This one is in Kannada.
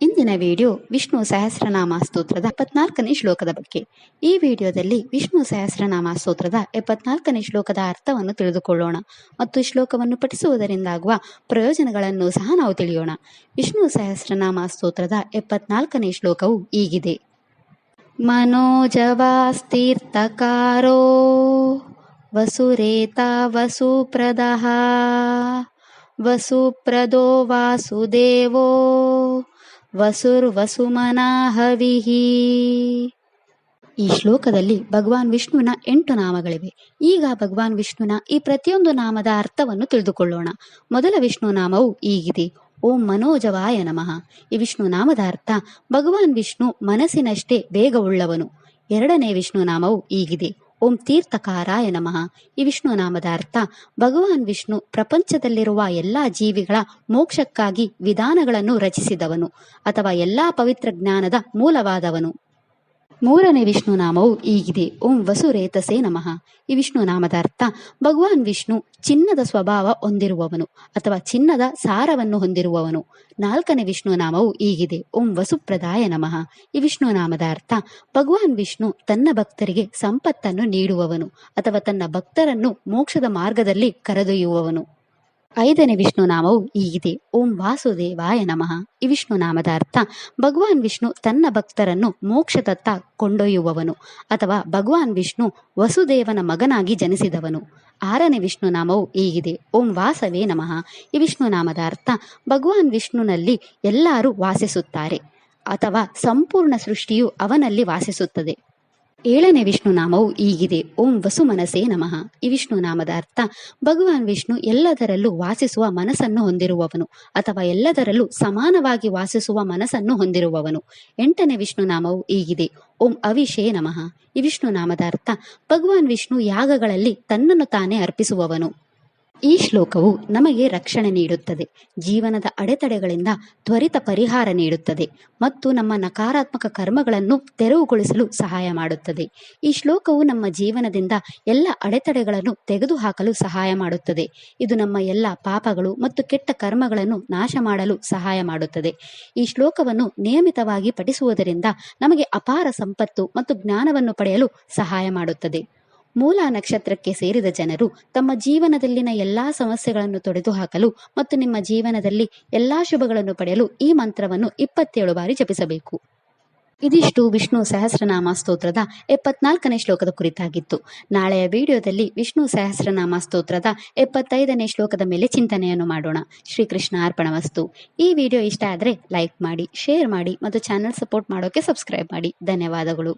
ಇಂದಿನ ವಿಡಿಯೋ ವಿಷ್ಣು ಸಹಸ್ರನಾಮ ಸ್ತೋತ್ರದ 74ನೇ ಶ್ಲೋಕದ ಬಗ್ಗೆ. ಈ ವಿಡಿಯೋದಲ್ಲಿ ವಿಷ್ಣು ಸಹಸ್ರನಾಮ ಸ್ತೋತ್ರದ 74ನೇ ಶ್ಲೋಕದ ಅರ್ಥವನ್ನು ತಿಳಿದುಕೊಳ್ಳೋಣ ಮತ್ತು ಈ ಶ್ಲೋಕವನ್ನು ಪಠಿಸುವುದರಿಂದಾಗುವ ಪ್ರಯೋಜನಗಳನ್ನು ಸಹ ನಾವು ತಿಳಿಯೋಣ. ವಿಷ್ಣು ಸಹಸ್ರನಾಮ ಸ್ತೋತ್ರದ 74ನೇ ಶ್ಲೋಕವು ಹೀಗಿದೆ. ಮನೋಜವಾಸ್ತೀರ್ಥಕಾರೋ ವಸುರೇತಾ ವಸುಪ್ರದಃ ವಸುಪ್ರದೋ ವಾಸುದೇವೋ ವಸುರ್ವಸುಮನಾಹವಿಃ. ಈ ಶ್ಲೋಕದಲ್ಲಿ ಭಗವಾನ್ ವಿಷ್ಣುವಿನ 8 ನಾಮಗಳಿವೆ. ಈಗ ಭಗವಾನ್ ವಿಷ್ಣುವಿನ ಈ ಪ್ರತಿಯೊಂದು ನಾಮದ ಅರ್ಥವನ್ನು ತಿಳಿದುಕೊಳ್ಳೋಣ. ಮೊದಲ ವಿಷ್ಣು ನಾಮವು ಹೀಗಿದೆ. ಓಂ ಮನೋಜವಾಯ ನಮಃ. ಈ ವಿಷ್ಣು ನಾಮದ ಅರ್ಥ ಭಗವಾನ್ ವಿಷ್ಣು ಮನಸ್ಸಿನಷ್ಟೇ ವೇಗವುಳ್ಳವನು. ಎರಡನೇ ವಿಷ್ಣು ನಾಮವು ಹೀಗಿದೆ. ಓಂ ತೀರ್ಥಕಾರಾಯ ನಮಃ. ಈ ವಿಷ್ಣು ನಾಮದ ಅರ್ಥ ಭಗವಾನ್ ವಿಷ್ಣು ಪ್ರಪಂಚದಲ್ಲಿರುವ ಎಲ್ಲಾ ಜೀವಿಗಳ ಮೋಕ್ಷಕ್ಕಾಗಿ ವಿಧಾನಗಳನ್ನು ರಚಿಸಿದವನು ಅಥವಾ ಎಲ್ಲಾ ಪವಿತ್ರ ಜ್ಞಾನದ ಮೂಲವಾದವನು. ಮೂರನೇ ವಿಷ್ಣು ನಾಮವು ಹೀಗಿದೆ. ಓಂ ವಸುರೇತಸೇ ನಮಃ. ಈ ವಿಷ್ಣು ನಾಮದ ಅರ್ಥ ಭಗವಾನ್ ವಿಷ್ಣು ಚಿನ್ನದ ಸ್ವಭಾವ ಹೊಂದಿರುವವನು ಅಥವಾ ಚಿನ್ನದ ಸಾರವನ್ನು ಹೊಂದಿರುವವನು. ನಾಲ್ಕನೇ ವಿಷ್ಣು ನಾಮವು ಹೀಗಿದೆ. ಓಂ ವಸುಪ್ರದಾಯ ನಮಃ. ಈ ವಿಷ್ಣು ನಾಮದ ಅರ್ಥ ಭಗವಾನ್ ವಿಷ್ಣು ತನ್ನ ಭಕ್ತರಿಗೆ ಸಂಪತ್ತನ್ನು ನೀಡುವವನು ಅಥವಾ ತನ್ನ ಭಕ್ತರನ್ನು ಮೋಕ್ಷದ ಮಾರ್ಗದಲ್ಲಿ ಕರೆದೊಯ್ಯುವವನು. ಐದನೇ ವಿಷ್ಣು ನಾಮವು ಹೀಗಿದೆ. ಓಂ ವಾಸುದೇವಾಯ ನಮಃ. ಈ ವಿಷ್ಣು ನಾಮದ ಅರ್ಥ ಭಗವಾನ್ ವಿಷ್ಣು ತನ್ನ ಭಕ್ತರನ್ನು ಮೋಕ್ಷದತ್ತ ಕೊಂಡೊಯ್ಯುವವನು ಅಥವಾ ಭಗವಾನ್ ವಿಷ್ಣು ವಸುದೇವನ ಮಗನಾಗಿ ಜನಿಸಿದವನು. ಆರನೇ ವಿಷ್ಣು ನಾಮವು ಹೀಗಿದೆ. ಓಂ ವಾಸವೇ ನಮಃ. ಈ ವಿಷ್ಣು ನಾಮದ ಅರ್ಥ ಭಗವಾನ್ ವಿಷ್ಣುನಲ್ಲಿ ಎಲ್ಲರೂ ವಾಸಿಸುತ್ತಾರೆ ಅಥವಾ ಸಂಪೂರ್ಣ ಸೃಷ್ಟಿಯು ಅವನಲ್ಲಿ ವಾಸಿಸುತ್ತದೆ. ಏಳನೇ ವಿಷ್ಣು ನಾಮವು ಹೀಗಿದೆ. ಓಂ ವಸುಮನಸೇ ನಮಃ. ಈ ವಿಷ್ಣು ನಾಮದ ಅರ್ಥ ಭಗವಾನ್ ವಿಷ್ಣು ಎಲ್ಲದರಲ್ಲೂ ವಾಸಿಸುವ ಮನಸ್ಸನ್ನು ಹೊಂದಿರುವವನು ಅಥವಾ ಎಲ್ಲದರಲ್ಲೂ ಸಮಾನವಾಗಿ ವಾಸಿಸುವ ಮನಸ್ಸನ್ನು ಹೊಂದಿರುವವನು. ಎಂಟನೇ ವಿಷ್ಣು ನಾಮವು ಹೀಗಿದೆ. ಓಂ ಅವಿಷೇ ನಮಃ. ಈ ವಿಷ್ಣು ನಾಮದ ಅರ್ಥ ಭಗವಾನ್ ವಿಷ್ಣು ಯಾಗಗಳಲ್ಲಿ ತನ್ನನ್ನು ತಾನೇ ಅರ್ಪಿಸುವವನು. ಈ ಶ್ಲೋಕವು ನಮಗೆ ರಕ್ಷಣೆ ನೀಡುತ್ತದೆ, ಜೀವನದ ಅಡೆತಡೆಗಳಿಂದ ತ್ವರಿತ ಪರಿಹಾರ ನೀಡುತ್ತದೆ ಮತ್ತು ನಮ್ಮ ನಕಾರಾತ್ಮಕ ಕರ್ಮಗಳನ್ನು ತೆರವುಗೊಳಿಸಲು ಸಹಾಯ ಮಾಡುತ್ತದೆ. ಈ ಶ್ಲೋಕವು ನಮ್ಮ ಜೀವನದಿಂದ ಎಲ್ಲ ಅಡೆತಡೆಗಳನ್ನು ತೆಗೆದುಹಾಕಲು ಸಹಾಯ ಮಾಡುತ್ತದೆ. ಇದು ನಮ್ಮ ಎಲ್ಲ ಪಾಪಗಳು ಮತ್ತು ಕೆಟ್ಟ ಕರ್ಮಗಳನ್ನು ನಾಶ ಮಾಡಲು ಸಹಾಯ ಮಾಡುತ್ತದೆ. ಈ ಶ್ಲೋಕವನ್ನು ನಿಯಮಿತವಾಗಿ ಪಠಿಸುವುದರಿಂದ ನಮಗೆ ಅಪಾರ ಸಂಪತ್ತು ಮತ್ತು ಜ್ಞಾನವನ್ನು ಪಡೆಯಲು ಸಹಾಯ ಮಾಡುತ್ತದೆ. ಮೂಲ ನಕ್ಷತ್ರಕ್ಕೆ ಸೇರಿದ ಜನರು ತಮ್ಮ ಜೀವನದಲ್ಲಿನ ಎಲ್ಲಾ ಸಮಸ್ಯೆಗಳನ್ನು ತೊಡೆದುಹಾಕಲು ಮತ್ತು ನಿಮ್ಮ ಜೀವನದಲ್ಲಿ ಎಲ್ಲಾ ಶುಭಗಳನ್ನು ಪಡೆಯಲು ಈ ಮಂತ್ರವನ್ನು 27 ಬಾರಿ ಜಪಿಸಬೇಕು. ಇದಿಷ್ಟು ವಿಷ್ಣು ಸಹಸ್ರನಾಮ ಸ್ತೋತ್ರದ 74ನೇ ಶ್ಲೋಕದ ಕುರಿತಾಗಿತ್ತು. ನಾಳೆಯ ವಿಡಿಯೋದಲ್ಲಿ ವಿಷ್ಣು ಸಹಸ್ರನಾಮ ಸ್ತೋತ್ರದ 75ನೇ ಶ್ಲೋಕದ ಮೇಲೆ ಚಿಂತನೆಯನ್ನು ಮಾಡೋಣ. ಶ್ರೀಕೃಷ್ಣ ಅರ್ಪಣಮಸ್ತು. ಈ ವಿಡಿಯೋ ಇಷ್ಟ ಆದರೆ ಲೈಕ್ ಮಾಡಿ, ಶೇರ್ ಮಾಡಿ ಮತ್ತು ಚಾನೆಲ್ ಸಪೋರ್ಟ್ ಮಾಡೋಕೆ ಸಬ್ಸ್ಕ್ರೈಬ್ ಮಾಡಿ. ಧನ್ಯವಾದಗಳು.